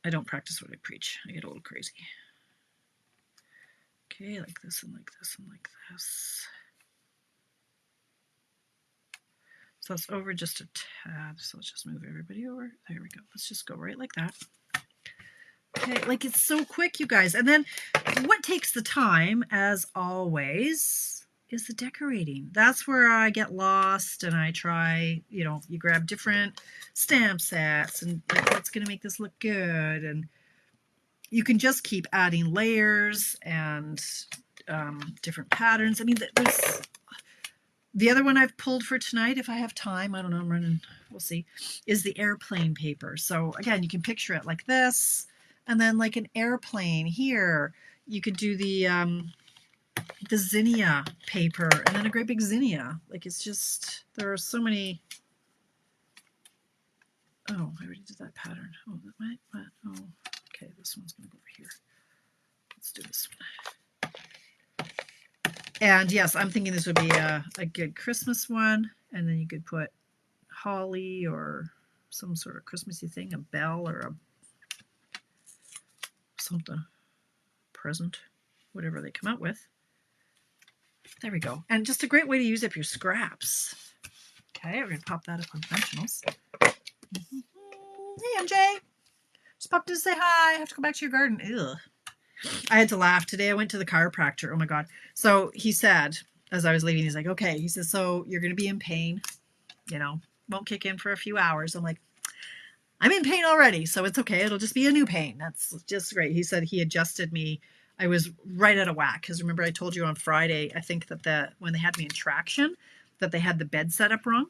I don't practice what I preach. I get a little crazy. Okay, like this and like this and like this. So it's over just a tad. So let's just move everybody over. There we go. Let's just go right like that. Okay, like it's so quick, you guys. And then what takes the time, as always, is the decorating. That's where I get lost and I try, you know, you grab different stamp sets and like, what's going to make this look good. And you can just keep adding layers and different patterns. I mean, there's the other one I've pulled for tonight, if I have time, I don't know, I'm running, we'll see, is the airplane paper. So again, you can picture it like this, and then like an airplane here. You could do the zinnia paper, and then a great big zinnia. Like it's just, there are so many. Oh, I already did that pattern. Oh, that might, oh, okay, this one's going to go over here. Let's do this one. And yes, I'm thinking this would be a good Christmas one. And then you could put holly or some sort of Christmassy thing, a bell or a something, present, whatever they come out with. There we go. And just a great way to use up your scraps. Okay, we're going to pop that up on dimensionals. Hey, MJ. Just popped in to say hi. I have to go back to your garden. Ugh. I had to laugh today. I went to the chiropractor. Oh my God. So he said, as I was leaving, he's like, okay. He says, so you're going to be in pain. You know, won't kick in for a few hours. I'm like, I'm in pain already, so it's okay. It'll just be a new pain. That's just great. He said he adjusted me. I was right out of whack because remember I told you on Friday, I think that when they had me in traction, that they had the bed set up wrong,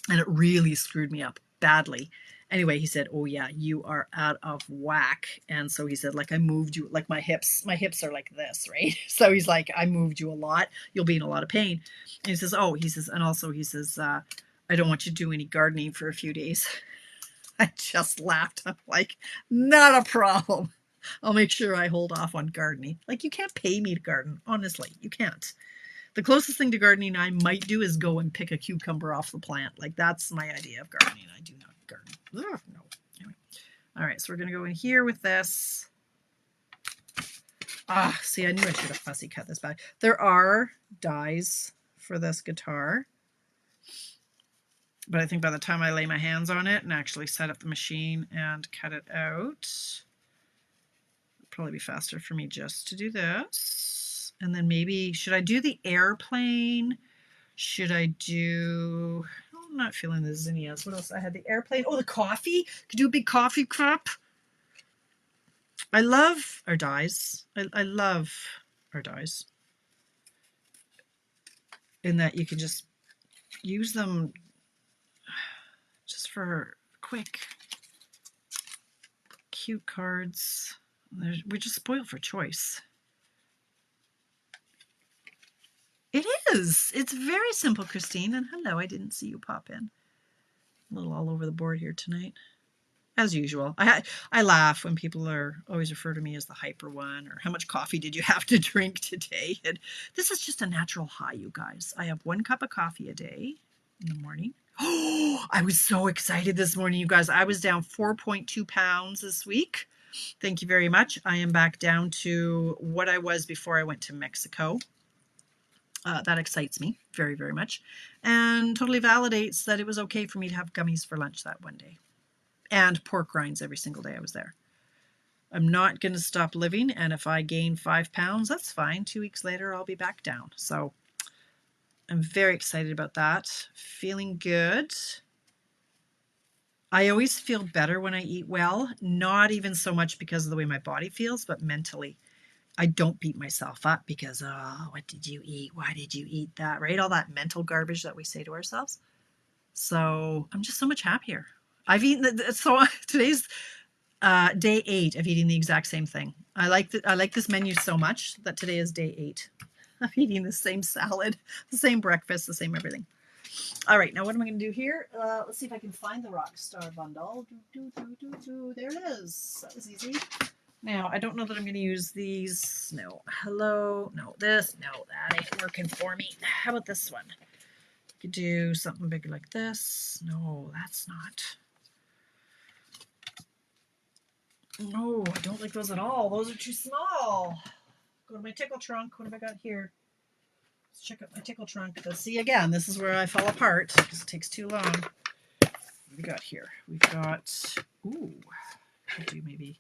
and it really screwed me up badly. Anyway, he said, oh yeah, you are out of whack. And so he said, like, I moved you, like my hips are like this, right? So he's like, I moved you a lot. You'll be in a lot of pain. And he says, and also he says, I don't want you to do any gardening for a few days. I just laughed. I'm like, not a problem. I'll make sure I hold off on gardening. Like, you can't pay me to garden. Honestly, you can't. The closest thing to gardening I might do is go and pick a cucumber off the plant. Like, that's my idea of gardening. I do not garden. Ugh, no. Anyway. All right, so we're going to go in here with this. See, I knew I should have fussy cut this back. There are dies for this guitar. But I think by the time I lay my hands on it and actually set up the machine and cut it out, it'll probably be faster for me just to do this. And then maybe, should I do the airplane? Should I do, I'm not feeling the zinnias. What else? I had the airplane. Oh, the coffee. Could do a big coffee cup. I love our dies. I love our dies. In that you can just use them just for quick, cute cards. We're just spoiled for choice. It is. It's very simple, Christine. And hello, I didn't see you pop in. A little all over the board here tonight. As usual. I laugh when people always refer to me as the hyper one, or how much coffee did you have to drink today? And this is just a natural high, you guys. I have 1 cup of coffee a day in the morning. Oh, I was so excited this morning, you guys. I was down 4.2 pounds this week. Thank you very much. I am back down to what I was before I went to Mexico. That excites me very, very much, and totally validates that it was okay for me to have gummies for lunch that one day and pork rinds every single day I was there. I'm not going to stop living, and if I gain 5 pounds, that's fine. 2 weeks later, I'll be back down. So I'm very excited about that. Feeling good. I always feel better when I eat well, not even so much because of the way my body feels, but mentally. I don't beat myself up because, oh, what did you eat? Why did you eat that? Right? All that mental garbage that we say to ourselves. So I'm just so much happier. I've eaten, so today's day 8 of eating the exact same thing. I like this menu so much that today is day 8 of eating the same salad, the same breakfast, the same everything. All right, now what am I going to do here? Let's see if I can find the Rockstar bundle. There it is. That was easy. Now, I don't know that I'm going to use these. No. Hello. No, this. No, that ain't working for me. How about this one? You could do something bigger like this. No, that's not. No, I don't like those at all. Those are too small. Go to my tickle trunk. What have I got here? Let's check out my tickle trunk. Let's see again. This is where I fall apart because it takes too long. What do we got here? We've got, ooh, could do maybe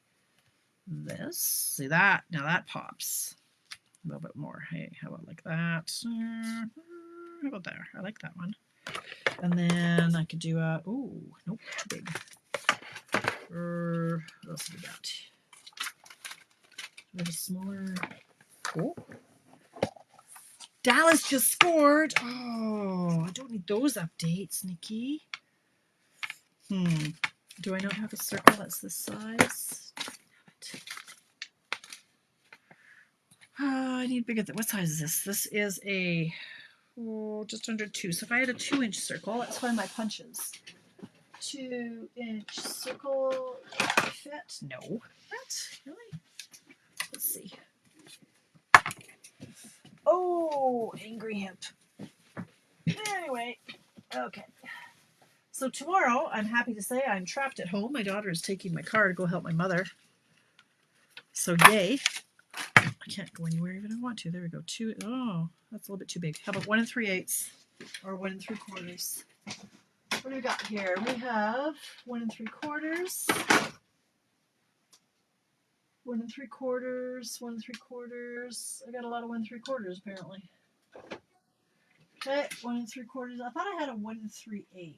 this. See that? Now that pops a little bit more. Hey, how about like that? How about there? I like that one. And then I could do a, ooh, nope, too big. What else have we got? A smaller. Oh, Dallas just scored. Oh, I don't need those updates, Nikki. Do I not have a circle that's this size? I need bigger. What size is this? This is a just under 2. So if I had a 2-inch circle, let's find my punches. 2-inch circle fit? No. What? Really? Let's see. Oh, angry hip. Anyway, okay. So tomorrow, I'm happy to say I'm trapped at home. My daughter is taking my car to go help my mother. So yay. I can't go anywhere even if I want to. There we go. Oh, that's a little bit too big. How about 1 3/8 or 1 3/4? What do we got here? We have 1 3/4, 1 3/4, 1 3/4. I got a lot of 1 3/4 apparently. Okay, 1 3/4. I thought I had a 1 3/8.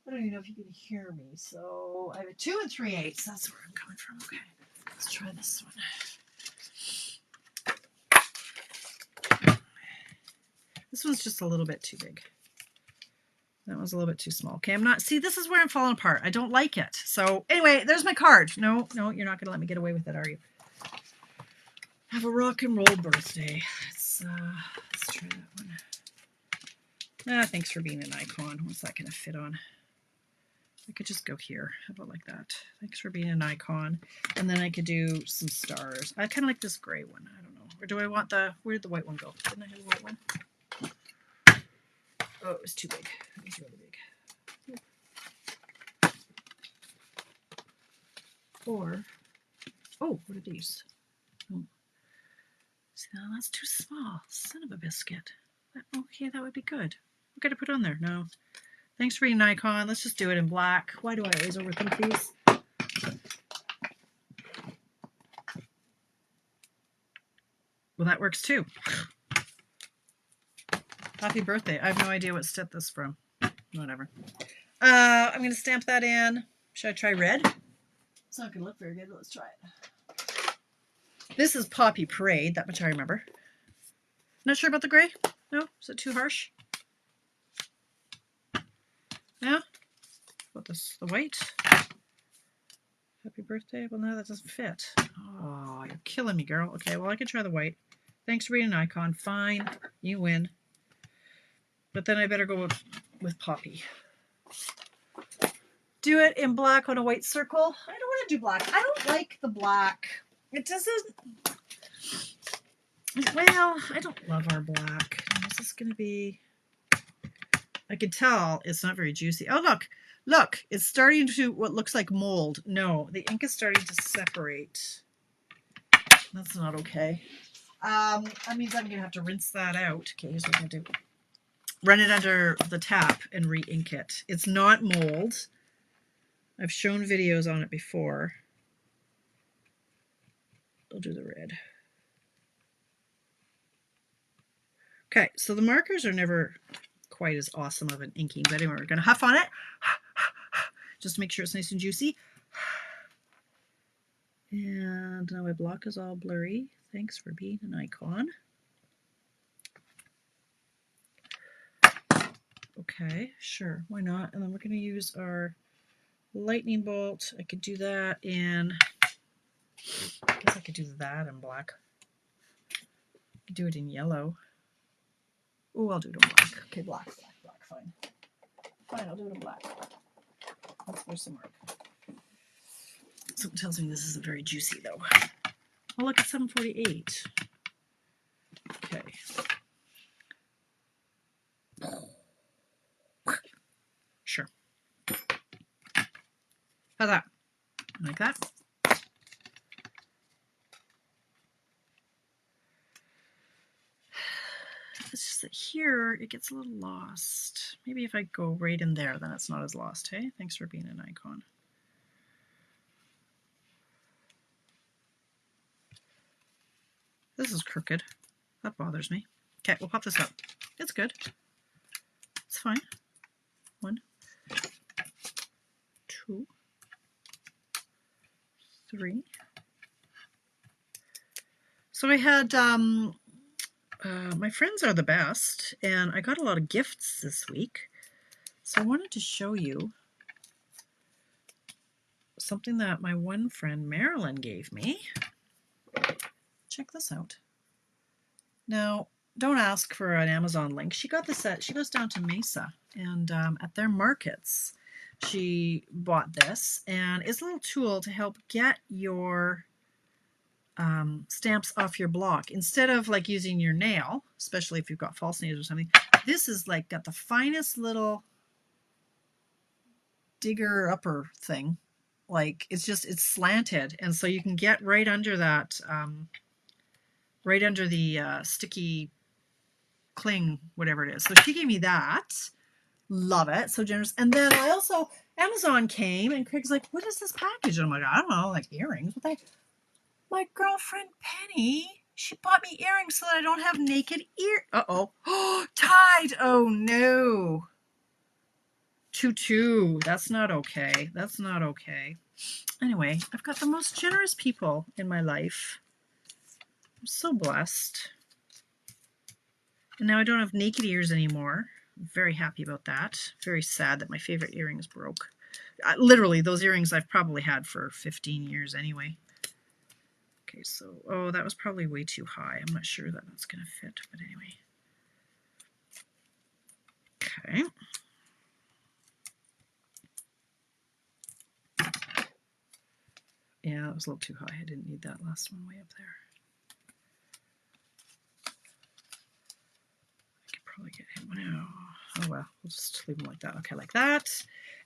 I don't even know if you can hear me. So I have a 2 3/8. That's where I'm coming from. Okay, let's try this one. This one's just a little bit too big. That was a little bit too small. Okay, I'm not, see, this is where I'm falling apart. I don't like it. So anyway, there's my card. No, you're not going to let me get away with it, are you? Have a rock and roll birthday. Let's try that one. Thanks for being an icon. What's that going to fit on? I could just go here. How about like that? Thanks for being an icon. And then I could do some stars. I kind of like this gray one. I don't know. Or do I want where did the white one go? Didn't I have the white one? Oh, it was too big. It was really big. Or, oh, what are these? Oh. See, now that's too small. Son of a biscuit. Okay, that would be good. What could I put on there? No. Thanks for being an icon. Let's just do it in black. Why do I always overthink these? Well, that works too. Happy birthday. I have no idea what step this is from. Whatever. I'm going to stamp that in. Should I try red? It's not going to look very good, but let's try it. This is Poppy Parade. That much I remember. Not sure about the gray? No? Is it too harsh? Yeah? What this? The white? Happy birthday? Well, no, that doesn't fit. Oh, you're killing me, girl. Okay, well, I can try the white. Thanks for being an icon. Fine. You win. But then I better go with Poppy. Do it in black on a white circle. I don't want to do black. I don't like the black. It doesn't... Well, I don't love our black. Is this going to be... I can tell it's not very juicy. Oh, look. Look. It's starting to what looks like mold. No, the ink is starting to separate. That's not okay. That means I'm going to have to rinse that out. Okay, here's what I'm going to do. Run it under the tap and re-ink it. It's not mold. I've shown videos on it before. I'll do the red. Okay, so the markers are never quite as awesome of an inking, but anyway, we're going to huff on it. Just to make sure it's nice and juicy. And now my block is all blurry. Thanks for being an icon. Okay, sure, why not? And then we're going to use our lightning bolt. I could do that in, I guess I could do that in black. I could do it in yellow. Oh, I'll do it in black. Okay, black, fine. Fine, I'll do it in black. That's where's some mark. Something tells me this isn't very juicy though. Oh, look, it's 7:48. Okay. Sure. How's that? Like that? It's just that here it gets a little lost. Maybe if I go right in there, then it's not as lost. Hey, thanks for being an icon. This is crooked. That bothers me. Okay, we'll pop this up. It's good. It's fine. 1, 2, 3. So I had my friends are the best, and I got a lot of gifts this week. So I wanted to show you something that my one friend Marilyn gave me. Check this out. Now, don't ask for an Amazon link. She got this at, she goes down to Mesa, and at their markets, she bought this, and it's a little tool to help get your stamps off your block. Instead of like using your nail, especially if you've got false nails or something, this is like got the finest little digger upper thing. Like it's slanted, and so you can get right under that, right under the sticky cling, whatever it is. So she gave me that. Love it. So generous. And then I also, Amazon came and Craig's like, what is this package? And I'm like, I don't know, like earrings. What the? My girlfriend Penny, she bought me earrings so that I don't have naked ear. Uh-oh. Oh, tied. Oh no. Tutu. That's not okay. That's not okay. Anyway, I've got the most generous people in my life. I'm so blessed. And now I don't have naked ears anymore. I'm very happy about that. Very sad that my favorite earrings broke. Literally, those earrings I've probably had for 15 years anyway. Okay, so, oh, that was probably way too high. I'm not sure that that's going to fit, but anyway. Okay. Yeah, that was a little too high. I didn't need that last one way up there. I could probably get him now. Oh well, we'll just leave them like that. Okay, like that.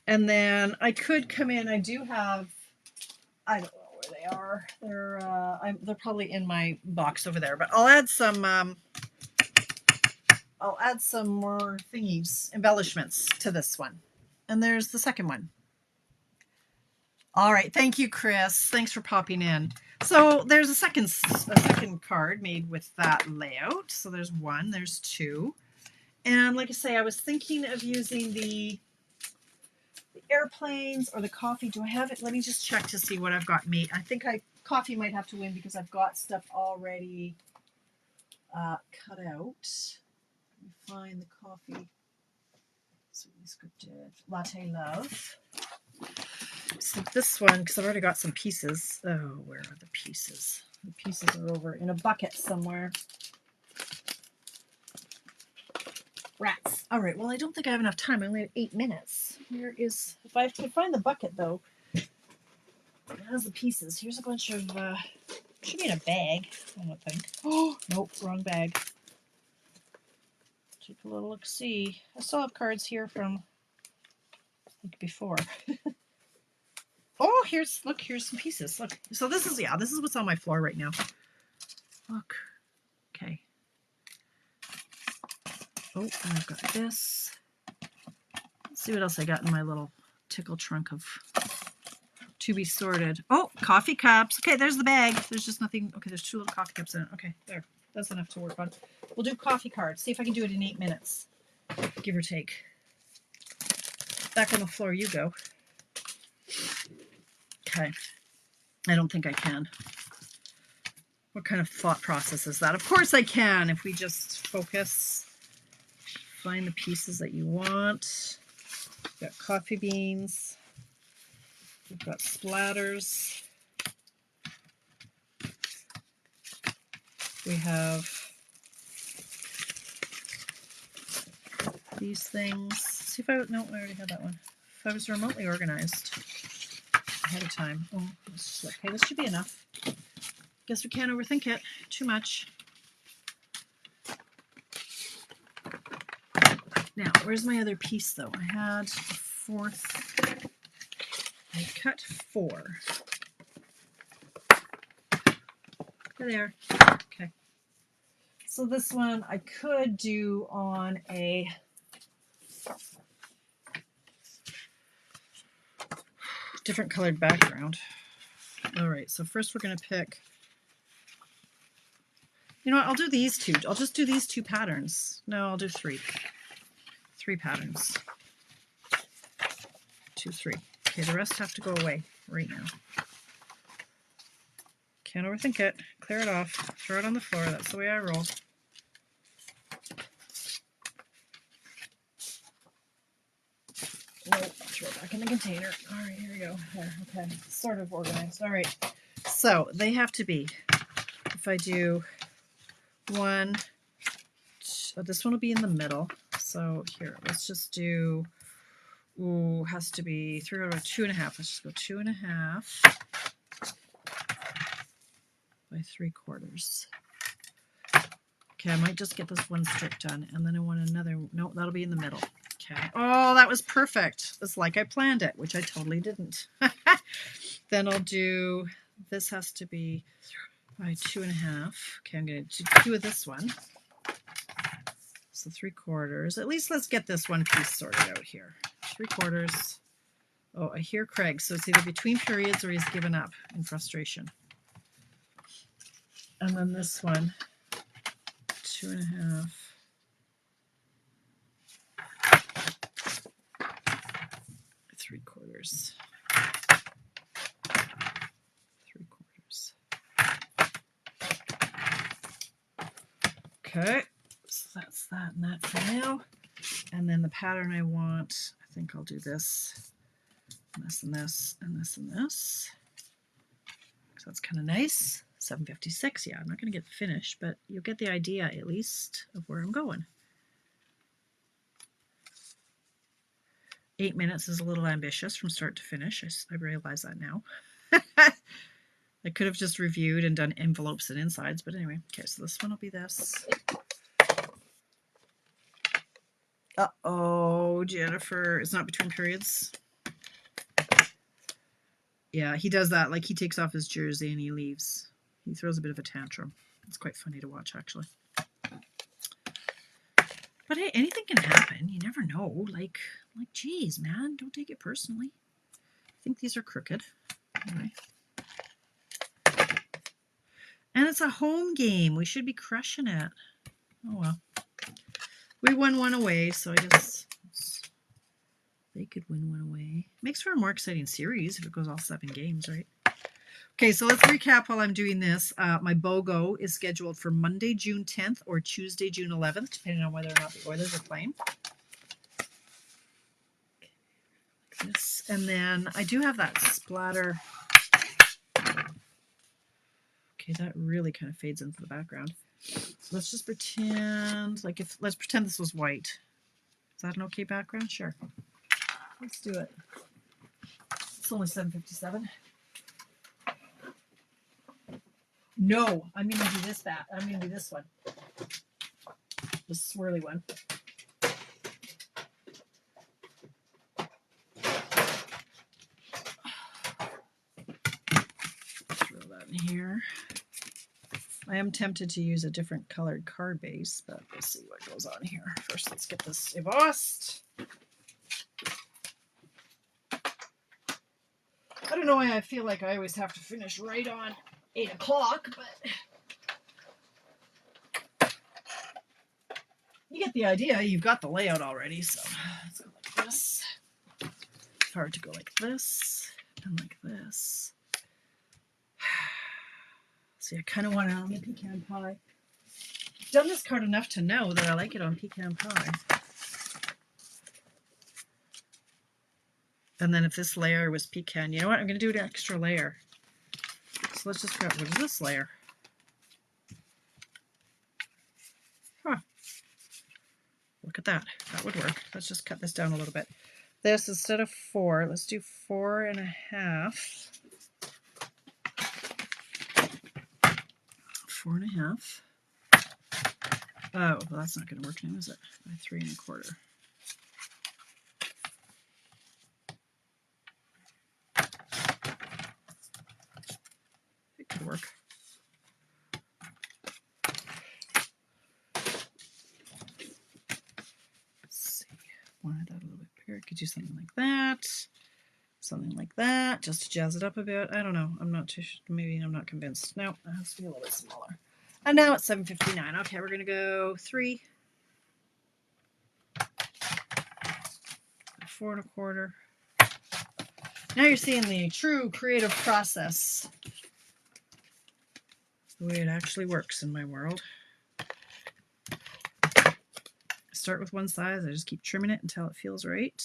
And then I could come in. I do have, I don't know where they are. They're probably in my box over there. But I'll add some more thingies, embellishments to this one. And there's the second one. All right, thank you, Chris. Thanks for popping in. So there's a second card made with that layout. So there's one, there's two. And like I say, I was thinking of using the airplanes or the coffee. Do I have it? Let me just check to see what I've got made. I think coffee might have to win because I've got stuff already cut out. Let me find the coffee. Scripted Latte Love. So this one, because I've already got some pieces. Oh, where are the pieces? The pieces are over in a bucket somewhere. Rats. All right, well, I don't think I have enough time. I only have 8 minutes. Where is, if I can find the bucket, though, it has the pieces. Here's a bunch of, should be in a bag, I don't think. Oh, nope, wrong bag. Take a little look-see. I still have cards here from, I think, before. Oh, here's some pieces. Look, so this is what's on my floor right now. Look, okay. Oh, and I've got this. Let's see what else I got in my little tickle trunk of to be sorted. Oh, coffee cups. Okay, there's the bag. There's just nothing. Okay, there's 2 little coffee cups in it. Okay, there. That's enough to work on. We'll do coffee cards. See if I can do it in 8 minutes, give or take. Back on the floor you go. Okay. I don't think I can. What kind of thought process is that? Of course I can if we just focus. Find the pieces that you want. We've got coffee beans. We've got splatters. We have these things. See if I, no, I already had that one. If I was remotely organized ahead of time. Oh, okay, this should be enough. Guess we can't overthink it too much. Now, where's my other piece though? I had a 4th. I cut 4. There they are. Okay. So this one I could do on a different colored background. All right, so first we're going to pick, you know what, I'll do these 2. I'll just do these 2 patterns. No, I'll do 3. 3 patterns. 2, 3. Okay, the rest have to go away right now. Can't overthink it. Clear it off. Throw it on the floor. That's the way I roll. Nope, throw it back in the container. All right, here we go. There, okay, sort of organized. All right, so they have to be, if I do 1, 2, this one will be in the middle. So here, let's just do, ooh, has to be 3 or 2.5. Let's just go 2.5 by 3/4. Okay, I might just get this one strip done, and then I want another. No, that'll be in the middle. Okay. Oh, that was perfect. It's like I planned it, which I totally didn't. Then I'll do, this has to be by 2.5. Okay, I'm going to do 2 of this one. So 3/4. At least let's get this one piece sorted out here. 3/4. Oh, I hear Craig. So it's either between periods or he's given up in frustration. And then this one, 2.5. 3/4. 3/4. Okay, so that's that and that for now. And then the pattern I want, I think I'll do this, and this, and this, and this, and this. So that's kind of nice. 756. Yeah, I'm not going to get finished, but you'll get the idea at least of where I'm going. 8 minutes is a little ambitious from start to finish. I realize that now. I could have just reviewed and done envelopes and insides, but anyway. Okay, so this one will be this. Uh-oh, Jennifer. It's not between periods. Yeah, he does that. Like, he takes off his jersey and he leaves. He throws a bit of a tantrum. It's quite funny to watch, actually. But hey, anything can happen. You never know. Like, geez, man, don't take it personally. I think these are crooked. Anyway. And it's a home game. We should be crushing it. Oh, well. We won one away, so I guess they could win one away. Makes for a more exciting series if it goes all 7 games, right? Okay, so let's recap while I'm doing this. My BOGO is scheduled for Monday, June 10th or Tuesday, June 11th, depending on whether or not the Oilers are playing. Like this. And then I do have that splatter. Okay, that really kind of fades into the background. Let's just pretend, like let's pretend this was white. Is that an okay background? Sure. Let's do it. It's only 7:57. No, I'm going to do this back. I'm going to do this one. The swirly one. Throw that in here. I am tempted to use a different colored card base, but we'll see what goes on here. First, let's get this embossed. I don't know why I feel like I always have to finish right on 8 o'clock, but you get the idea. You've got the layout already, so let's go like this. It's hard to go like this and like this. See, I kind of want it on the pecan pie. I've done this card enough to know that I like it on pecan pie. And then if this layer was pecan, you know what? I'm going to do an extra layer. So let's just grab rid of this layer. Huh. Look at that. That would work. Let's just cut this down a little bit. This, instead of 4, let's do 4.5. 4.5. Oh, well, that's not going to work now, is it? By 3.25. It could work. Let's see. Wanted that a little bit bigger. Could do something like that. Something like that, just to jazz it up a bit. I don't know. I'm not too. Maybe I'm not convinced. No, it has to be a little bit smaller. And now it's 7:59. Okay, we're gonna go 3, 4.25. Now you're seeing the true creative process, the way it actually works in my world. I start with one size. I just keep trimming it until it feels right.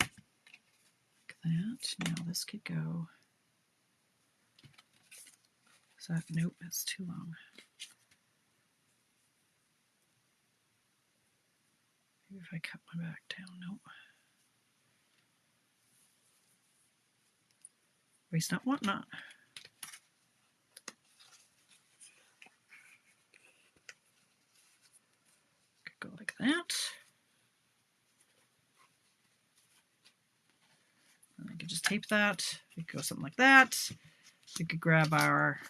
Like that. Now this could go. Is that? Nope, that's too long. Maybe if I cut my back down. Nope. Waste not, want not. that. And I could just tape that. We could go something like that. We could grab our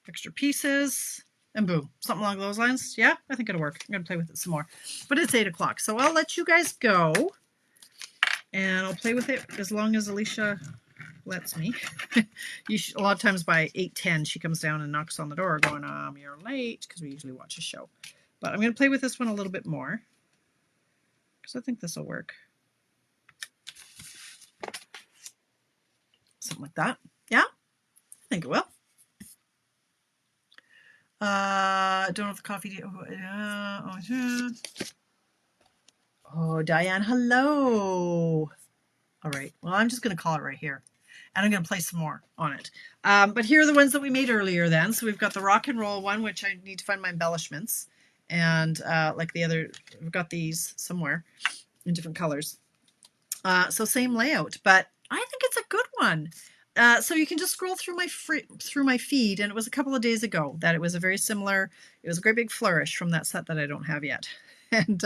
extra pieces and boom, something along those lines. Yeah, I think it'll work. I'm going to play with it some more. But it's 8 o'clock, so I'll let you guys go. And I'll play with it as long as Alicia lets me. A lot of times by 8:10 she comes down and knocks on the door going, you're late, because we usually watch a show. But I'm going to play with this one a little bit more because I think this will work. Something like that. Yeah, I think it will. Don't know if the coffee. Oh, Diane, hello. All right. Well, I'm just going to call it right here. And I'm going to play some more on it. But here are the ones that we made earlier then. So we've got the rock and roll one, which I need to find my embellishments. And like the other, we've got these somewhere in different colors. So same layout, but I think it's a good one. So you can just scroll through my feed, and it was a couple of days ago that it was a very similar, it was a great big flourish from that set that I don't have yet. And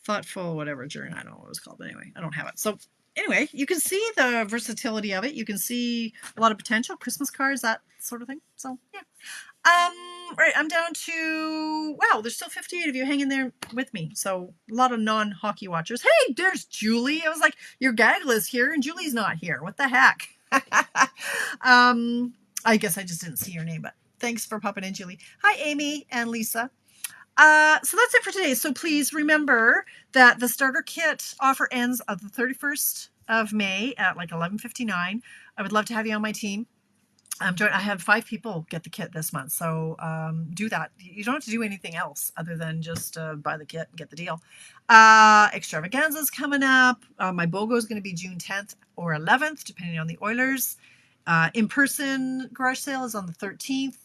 thoughtful, whatever, journey, I don't know what it was called, but anyway, I don't have it. So anyway, you can see the versatility of it. You can see a lot of potential, Christmas cards, that sort of thing. So yeah. Right, I'm down to, wow, there's still 58 of you hanging there with me. So a lot of non-hockey watchers. Hey, there's Julie. I was like, your gaggle is here and Julie's not here. What the heck? I guess I just didn't see your name, but thanks for popping in, Julie. Hi, Amy and Lisa. So that's it for today. So please remember that the starter kit offer ends on the 31st of May at like 11:59. I would love to have you on my team. I have 5 people get the kit this month, so do that. You don't have to do anything else other than just buy the kit and get the deal. Extravaganza's coming up. My BOGO is going to be June 10th or 11th, depending on the Oilers. In-person garage sale is on the 13th.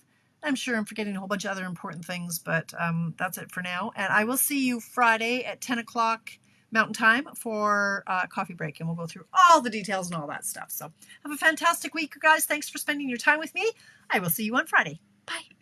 I'm sure I'm forgetting a whole bunch of other important things, but that's it for now. And I will see you Friday at 10 o'clock Mountain Time for coffee break, and we'll go through all the details and all that stuff. So have a fantastic week, you guys. Thanks for spending your time with me. I will see you on Friday. Bye.